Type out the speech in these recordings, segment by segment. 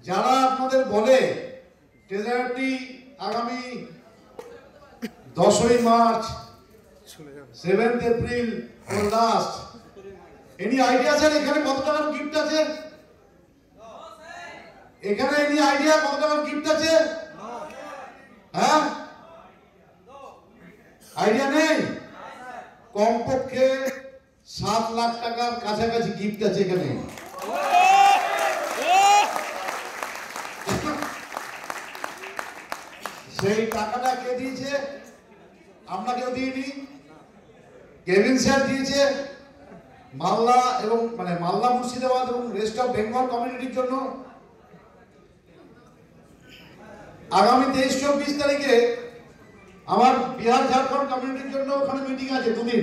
যারা আপনাদের বলে ট্রেজারারটি আগামী 10ই March 7th April or last, any idea sir এখানে কত টাকার গিফট আছে? এখানে এনি আইডিয়া কত টাকার গিফট আছে? হ্যাঁ, আইডিয়া নেই। কমপক্ষে 7 লাখ টাকার কাছাকাছি গিফট আছে এখানে। সেই টাকাটা কে দিয়েছে? আমরা কেউ দিইনি, কেভিন স্যার দিয়েছে মালদা এবং মালদা মুর্শিদাবাদ এবং রেস্ট অফ বেঙ্গল কমিউনিটির জন্য। আগামী 23-24 তারিখে আমার বিহার ঝাড়খণ্ড কমিউনিটির জন্য ওখানে মিটিং আছে 2 দিন,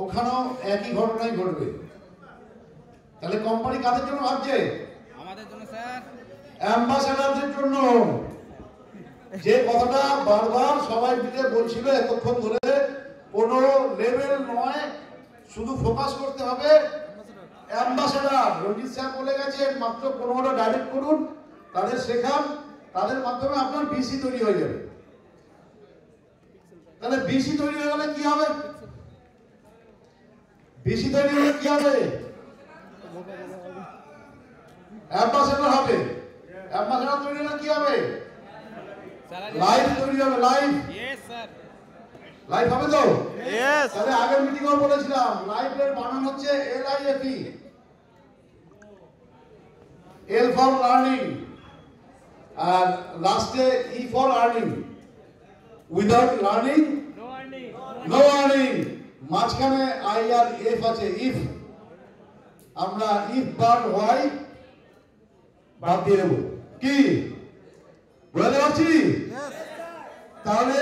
ওখানেও একই ঘটনাই ঘটবে। তাহলে কোম্পানি কাদের জন্য ভাবছে? আমাদের জন্য স্যার, অ্যাম্বাসেডরদের জন্য। যে কথাটা বারবার সবাই মিলে বলছিল এতক্ষণ ধরে, কোনো লেভেল নয়, শুধু ফোকাস করতে হবে অ্যাম্বাসেডর। রঞ্জিত স্যার বলে গেছেন মাত্র 15টা ডাইরেক্ট করুন, তাদের শেখান, তাদের মাধ্যমে আপনার বিসি তৈরি হয়ে যাবে। তাহলে বিসি তৈরি হয়ে গেলে কি হবে? বিসি তৈরি হলে কি হবে? অ্যাম্বাসেডর হবে। অ্যাম্বাসেডর তৈরি হলে কি হবে? লাইভ তৈরি হবে। লাইভ, यस স্যার, লাইভ হবে তো? यस। তাহলে আগের মিটিংও বলেছিলাম লাইভের বানান হচ্ছে LIFE, L ফর লার্নিং আর লাস্টে E for earning. Without learning no earning. মাঝখানে I আর F আছে, ইফ। আমরা ইফ বাট ওয়াই বাদ দিয়ে দেবো। কি বুঝতে পারছি? তাহলে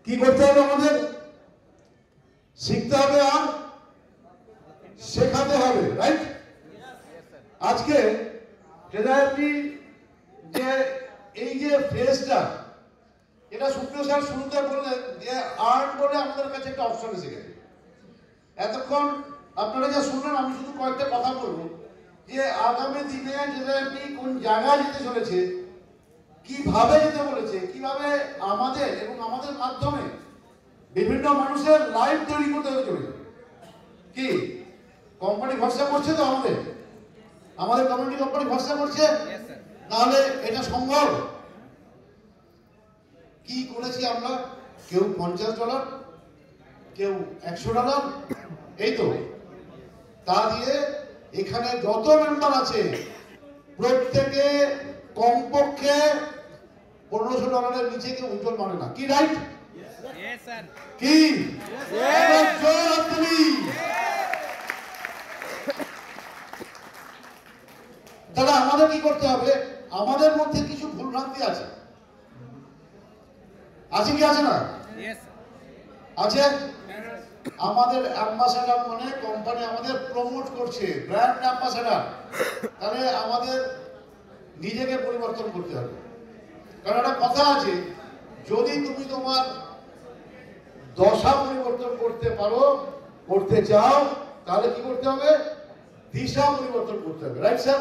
কি করতে হবে? আমাদের শিখতে হবে আর শেখাতে হবে, রাইট? আজকে ট্রেজারারটি যে এই যে ফেজটা, এটা সুপ্রিয় স্যার শুরুতে বললেন যে আর্ন বলে আমাদের কাছে একটা অপশন এসে গেছে। এতক্ষণ আপনারা যা শুনলেন, আমি শুধু কয়েকটা কথা বলবো যে আগামী দিনে ট্রেজারারটি কোন জায়গায় যেতে চলেছে, কিভাবে যেতে বলেছে, কিভাবে আমাদের এবং আমাদের মাধ্যমে বিভিন্ন মানুষের লাইফ তৈরি করতে চলেছে। কি কোম্পানি ভরসা করছে তো? আমাদের কমিউনিটি কোম্পানি ভরসা করছে, নাহলে এটা সম্ভব? কি করেছি আমরা? কেউ $50, কেউ $100, এই তো। তা দিয়ে এখানে যত মেম্বার আছে প্রত্যেকে কমপক্ষে $1500 নিচে কেউ উজ্জ্বল মানে না। কি রাইট? কি তাহলে আমাদের কি করতে হবে? আমাদের মধ্যে কিছু ভুলভ্রান্তি আছে, আছে কি আছে না? আছে। আমাদের অ্যাম্বাসেডর মানে কোম্পানি আমাদের প্রমোট করছে, ব্র্যান্ড অ্যাম্বাসেডর। তাহলে আমাদের নিজেকে পরিবর্তন করতে হবে। কারণ একটা কথা আছে, যদি তুমি তোমার দশা পরিবর্তন করতে পারো, করতে চাও, তাহলে কি করতে হবে? दिशा परिवर्तन करते हैं, राइट सर?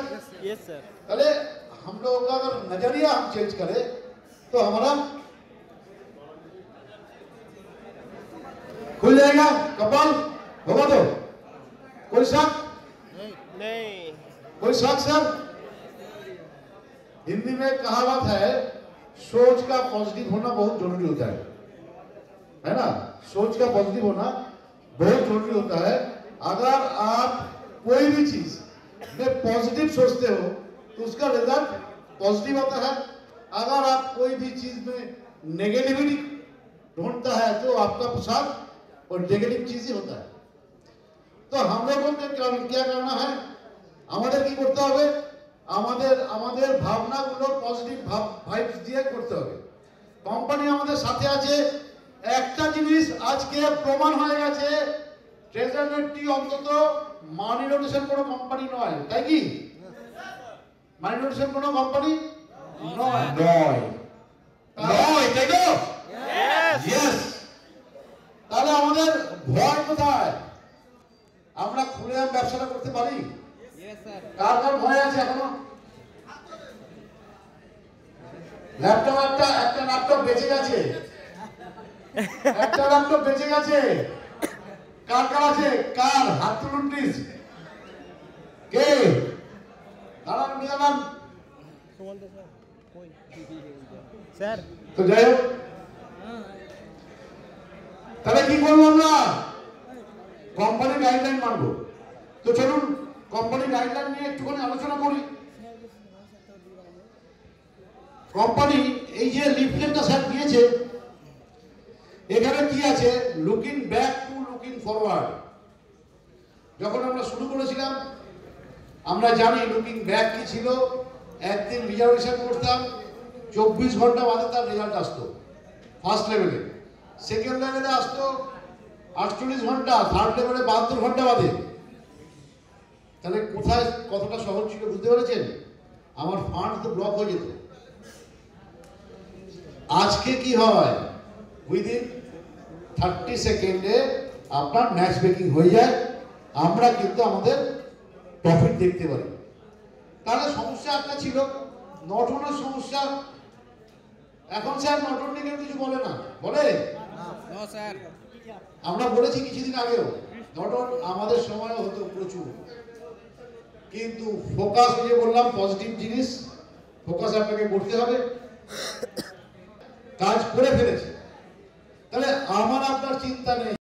Yes sir. पहले हम लोगों का अगर नजरिया हम चेंज करें तो हमारा खुल जाएगा कपाल। होगा तो कोई शक नहीं? कोई शक सर? हिंदी में कहावत है, सोच का पॉजिटिव होना बहुत जरूरी होता है ना? सोच का पॉजिटिव होना बहुत जरूरी होता है। अगर आप कोई भी चीज में पॉजिटिव सोचते हो तो उसका रिजल्ट पॉजिटिव आता है। अगर आप कोई भी चीज में नेगेटिविटी ढूंढता है तो आपका प्रसाद और नेगेटिव चीज ही होता है। तो हम लोगों को क्या करना है? আমাদের কি করতে হবে? আমাদের ভাবনাগুলো পজিটিভ ভাইবস দিয়ে করতে হবে। কোম্পানি আমাদের সাথে আছে। একটা জিনিস আজকে প্রমাণ হয়ে গেছে, ট্রেজারারটি অন্তত মানি রোটেশন কোনো কোম্পানি নয়, তাই কি? মানি রোটেশন কোনো কোম্পানি নয়, তাই তো? ইয়েস। তাহলে আমাদের ভয় কোথায়? আমরা খুলে ব্যবসাটা করতে পারি? কার কার ভয় আছে এখনো? একটা ল্যাপটপ বেঁচে গেছে, একটা ল্যাপটপ বেঁচে গেছে। কার কার আছে? কার হাত তুলুন প্লিজ। কে? দাঁড়ান দাঁড়ান। তো যাই হোক, তাহলে কি করবো আমরা? কোম্পানি গাইডলাইন মানবো। তো চলুন কোম্পানি গাইডলাইন নিয়ে একটুখানি আলোচনা করি। কোম্পানি এই যে লিফলেটটা স্যার দিয়েছে, এখানে কি আছে? Looking back to looking forward. যখন আমরা শুরু করেছিলাম আমরা জানি লুকিং ব্যাক কি ছিল। একদিন রিজার্ভেশন করতাম, 24 ঘন্টা বাদে তার রেজাল্ট আসতো ফার্স্ট লেভেলে, সেকেন্ড লেভেলে আসতো 48 ঘন্টা, থার্ড লেভেলে 72 ঘন্টা বাদে। তাহলে কোথায় কতটা সহজ ছিল বুঝতে পেরেছেন? আমার ফান্ড তো ব্লক হয়ে যেত। আজকে কি হয়? উইদিন 30 সেকেন্ডে আপনার ম্যাচ মেকিং হয়ে যায়, আমরা কিন্তু আমাদের প্রফিট দেখতে পারি। তাহলে সমস্যা একটা ছিল নটনের সমস্যা। এখন স্যার নটন নিয়ে কেউ কিছু বলে না, বলে? আমরা বলেছি কিছুদিন আগেও, নটন আমাদের সময় হতো প্রচুর, কিন্তু ফোকাস যে বললাম পজিটিভ জিনিস, ফোকাস আপনাকে করতে হবে। কাজ করে ফেলেছে, তাহলে আমার আপনার চিন্তা নেই।